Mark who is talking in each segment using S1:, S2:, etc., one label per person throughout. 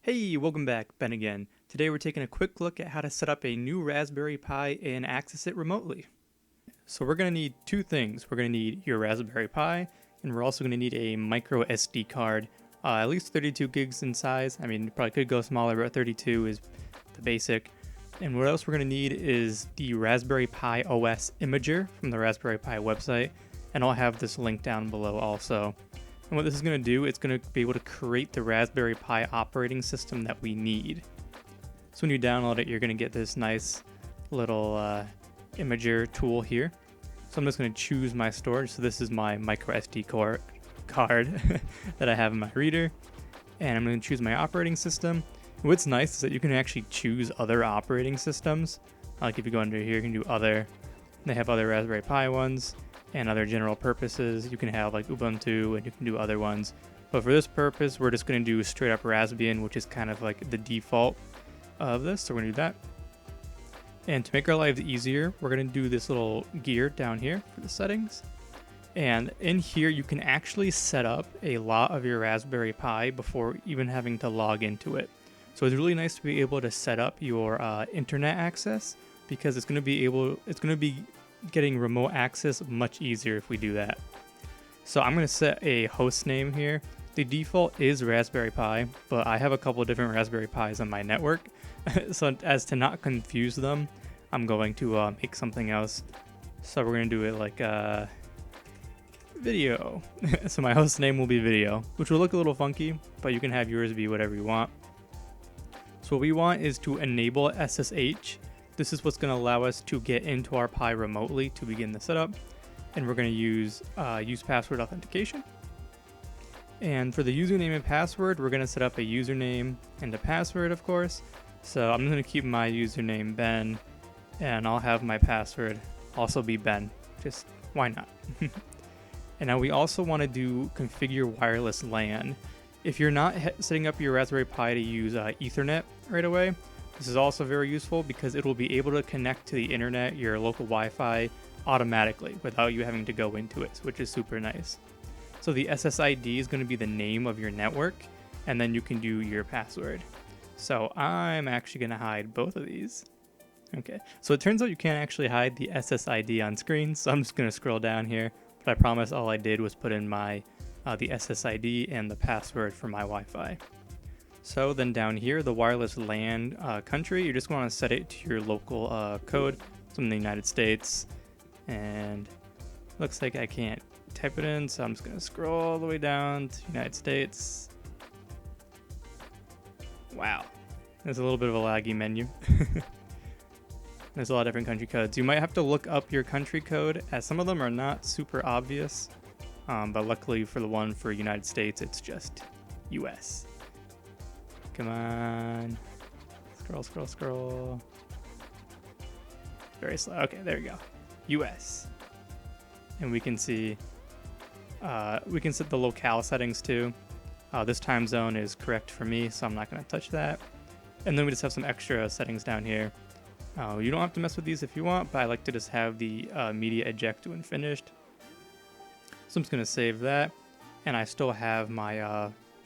S1: Hey, welcome back, Ben again. Today we're taking a quick look at how to set up a new Raspberry Pi and access it remotely. So we're going to need two things. We're going to need your Raspberry Pi, and we're also going to need a micro SD card, at least 32 gigs in size. I mean, you probably could go smaller, but 32 is the basic. And what else we're going to need is the Raspberry Pi OS imager from the Raspberry Pi website, and I'll have this link down below also. And what this is going to do, it's going to be able to create the Raspberry Pi operating system that we need. So when you download it, you're going to get this nice little imager tool here. So I'm just going to choose my storage. So this is my micro SD card that I have in my reader. And I'm going to choose my operating system. And what's nice is that you can actually choose other operating systems. Like if you go under here, you can do other. They have other Raspberry Pi ones and other general purposes. You can have like Ubuntu and you can do other ones. But for this purpose, we're just going to do straight up Raspbian, which is kind of like the default of this. So we're going to do that. And to make our lives easier, we're going to do this little gear down here for the settings. And in here, you can actually set up a lot of your Raspberry Pi before even having to log into it. So it's really nice to be able to set up your internet access, because it's going to be getting remote access much easier if we do that. So I'm going to set a host name here. The default is Raspberry Pi, but I have a couple of different Raspberry Pis on my network. So as to not confuse them, I'm going to make something else. So we're going to do it like video. So my host name will be video, which will look a little funky, but you can have yours be whatever you want. So what we want is to enable SSH. This is what's going to allow us to get into our Pi remotely to begin the setup. And we're going to use password authentication. And for the username and password, we're going to set up a username and a password, of course. So I'm going to keep my username Ben, and I'll have my password also be Ben. Just why not? And now we also want to do configure wireless LAN. If you're not setting up your Raspberry Pi to use Ethernet right away, this is also very useful because it will be able to connect to the internet, your local Wi-Fi, automatically without you having to go into it, which is super nice. So the SSID is going to be the name of your network, and then you can do your password. So I'm actually going to hide both of these. Okay, so it turns out you can't actually hide the SSID on screen, so I'm just going to scroll down here, but I promise all I did was put in my the SSID and the password for my Wi-Fi. So then down here, the wireless LAN country, you just want to set it to your local code. So in the United States, and looks like I can't type it in, so I'm just going to scroll all the way down to United States. Wow, there's a little bit of a laggy menu. There's a lot of different country codes. You might have to look up your country code, as some of them are not super obvious, but luckily for the one for United States, it's just US. Come on. Scroll. Very slow. Okay, there we go. US. And we can see, we can set the locale settings too. This time zone is correct for me, so I'm not going to touch that. And then we just have some extra settings down here. You don't have to mess with these if you want, but I like to just have the media eject when finished. So I'm just going to save that. And I still have my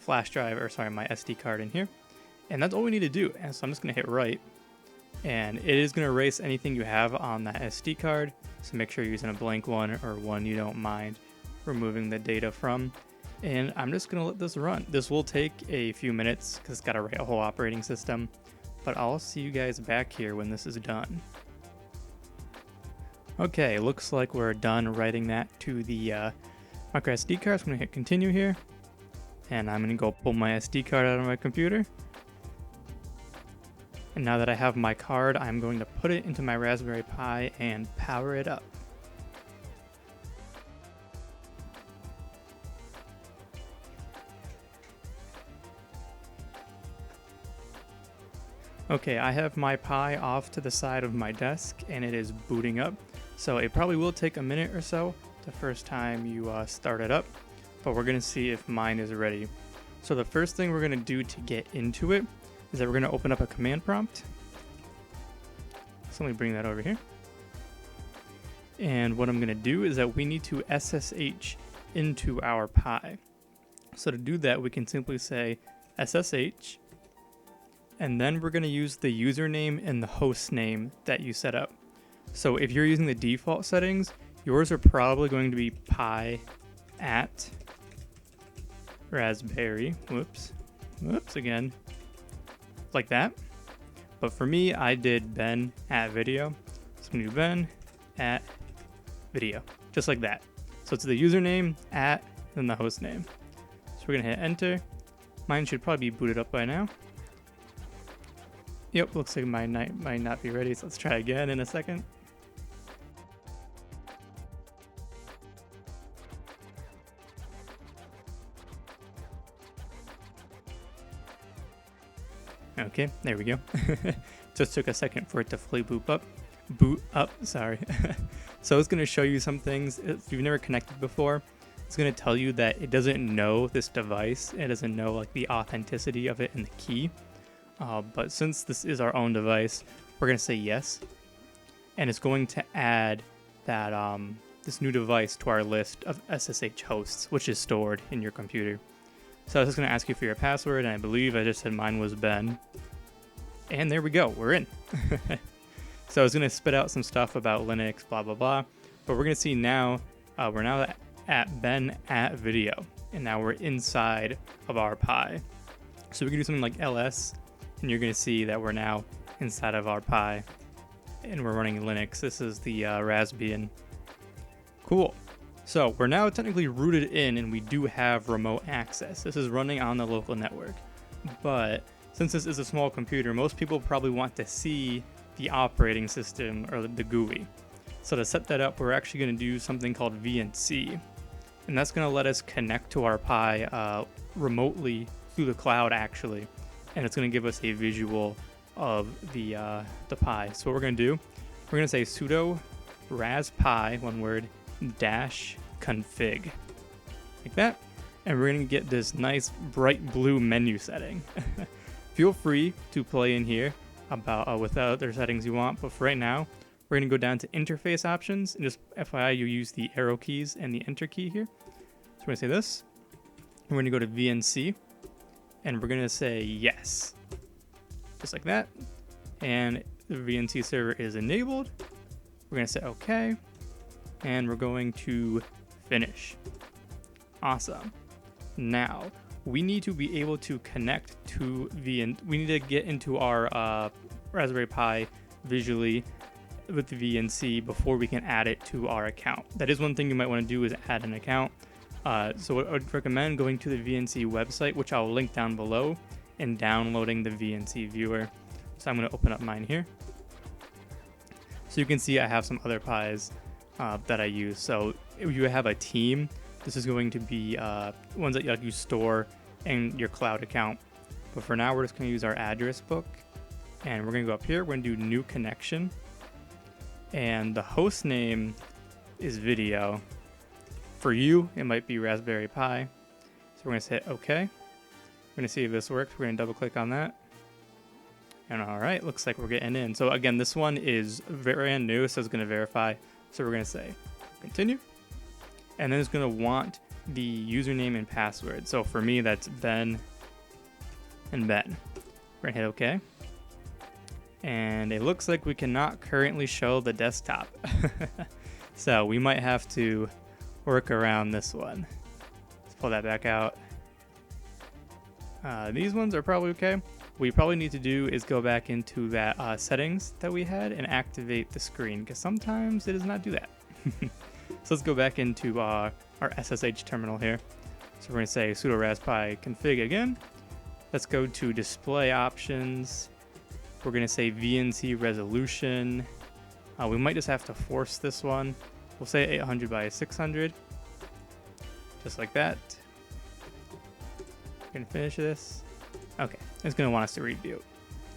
S1: my SD card in here. And that's all we need to do. And so I'm just going to hit right. And it is going to erase anything you have on that SD card. So make sure you're using a blank one or one you don't mind removing the data from. And I'm just going to let this run. This will take a few minutes because it's got to write a whole operating system. But I'll see you guys back here when this is done. Okay, looks like we're done writing that to the micro SD card. So I'm going to hit continue here. And I'm going to go pull my SD card out of my computer. And now that I have my card, I'm going to put it into my Raspberry Pi and power it up. Okay, I have my Pi off to the side of my desk and it is booting up. So it probably will take a minute or so the first time you start it up, but we're going to see if mine is ready. So the first thing we're going to do to get into it is that we're going to open up a command prompt. So let me bring that over here. And what I'm going to do is that we need to SSH into our Pi. So to do that, we can simply say SSH And then we're going to use the username and the host name that you set up. So if you're using the default settings, yours are probably going to be pi at raspberry, whoops again, like that. But for me, I did Ben at video. So I'm going to do Ben at video, just like that. So it's the username at, then the host name. So we're going to hit enter. Mine should probably be booted up by now. Yep, looks like mine might not be ready, so let's try again in a second. Okay, there we go. Just took a second for it to fully boot up, sorry. So it's going to show you some things. If you've never connected before, it's going to tell you that it doesn't know this device. It doesn't know like the authenticity of it and the key. But since this is our own device, we're going to say yes. And it's going to add that this new device to our list of SSH hosts, which is stored in your computer. So I was just going to ask you for your password, and I believe I just said mine was Ben. And there we go, we're in. So I was going to spit out some stuff about Linux, blah, blah, blah. But we're going to see now, we're now at Ben at video. And now we're inside of our Pi. So we can do something like ls, and you're going to see that we're now inside of our Pi. And we're running Linux. This is the Raspbian. Cool. So we're now technically rooted in, and we do have remote access. This is running on the local network. But since this is a small computer, most people probably want to see the operating system or the GUI. So to set that up, we're actually going to do something called VNC. And that's going to let us connect to our Pi remotely through the cloud, actually. And it's going to give us a visual of the Pi. So what we're going to do, we're going to say sudo raspi, one word, dash config, like that. And we're going to get this nice bright blue menu setting. Feel free to play in here about with other settings you want, but for right now, we're going to go down to interface options, and just FYI, you use the arrow keys and the enter key here. So we're going to say this. We're going to go to VNC, and we're going to say yes, just like that. And the VNC server is enabled. We're going to say okay, and we're going to finish. Awesome. Now we need to be able to connect to we need to get into our Raspberry Pi visually with the VNC before we can add it to our account. That is one thing you might want to do, is add an account. So I would recommend going to the VNC website, which I'll link down below, and downloading the VNC viewer. So I'm going to open up mine here. So you can see I have some other Pis that I use. So if you have a team, this is going to be ones that you store in your cloud account. But for now, we're just going to use our address book, and we're going to go up here. We're going to do new connection, and the host name is video. For you, it might be Raspberry Pi. So we're going to hit OK. We're going to see if this works. We're going to double click on that. And all right, looks like we're getting in. So again, this one is brand new, so it's going to verify. So we're going to say continue. And then it's going to want the username and password. So for me, that's Ben and Ben. We're going to hit OK. And it looks like we cannot currently show the desktop. So we might have to work around this one. Let's pull that back out. These ones are probably okay. What we probably need to do is go back into that settings that we had and activate the screen, because sometimes it does not do that. So let's go back into our SSH terminal here. So we're going to say sudo raspi config again. Let's go to display options. We're going to say VNC resolution. We might just have to force this one. We'll say 800 by 600, just like that. We're going to finish this. Okay, it's going to want us to reboot.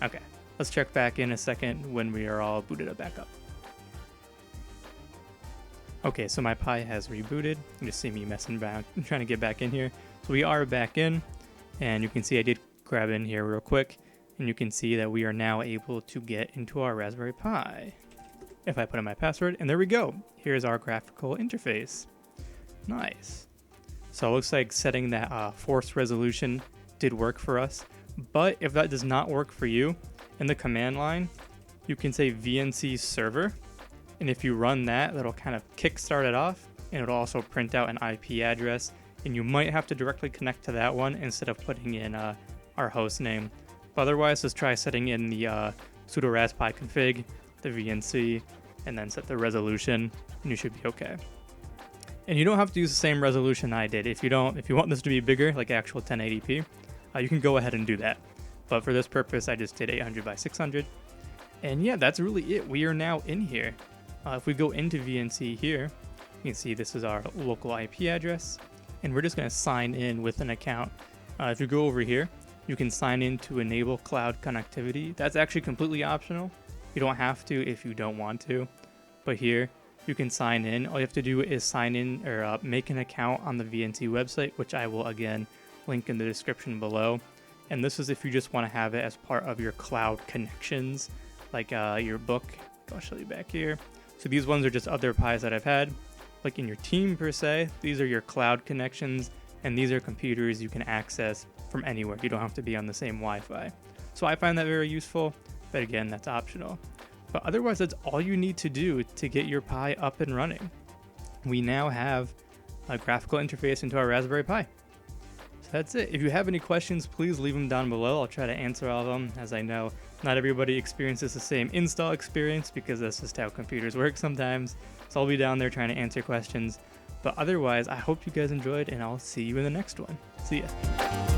S1: Okay, let's check back in a second when we are all booted up back up. Okay, so my Pi has rebooted. You just see me messing around, trying to get back in here. So we are back in, and you can see I did grab in here real quick, and you can see that we are now able to get into our Raspberry Pi. If I put in my password, and there we go. Here's our graphical interface. Nice. So it looks like setting that force resolution did work for us. But if that does not work for you, in the command line, you can say VNC server. And if you run that, that'll kind of kickstart it off, and it'll also print out an IP address. And you might have to directly connect to that one instead of putting in our host name. But otherwise, just try setting in the sudo raspi config, the VNC, and then set the resolution, and you should be okay. And you don't have to use the same resolution I did. If you want this to be bigger, like actual 1080p, you can go ahead and do that. But for this purpose, I just did 800 by 600. And yeah, that's really it. We are now in here. If we go into VNC here, you can see this is our local IP address, and we're just going to sign in with an account. If you go over here, you can sign in to enable cloud connectivity. That's actually completely optional. You don't have to if you don't want to. But here, you can sign in. All you have to do is sign in or make an account on the VNC website, which I will again link in the description below. And this is if you just want to have it as part of your cloud connections, like your book. I'll show you back here. So these ones are just other Pis that I've had. Like in your team per se, these are your cloud connections, and these are computers you can access from anywhere. You don't have to be on the same Wi-Fi. So I find that very useful, but again, that's optional. But otherwise, that's all you need to do to get your Pi up and running. We now have a graphical interface into our Raspberry Pi. So that's it. If you have any questions, please leave them down below. I'll try to answer all of them, as I know not everybody experiences the same install experience because that's just how computers work sometimes. So I'll be down there trying to answer questions. But otherwise, I hope you guys enjoyed, and I'll see you in the next one. See ya.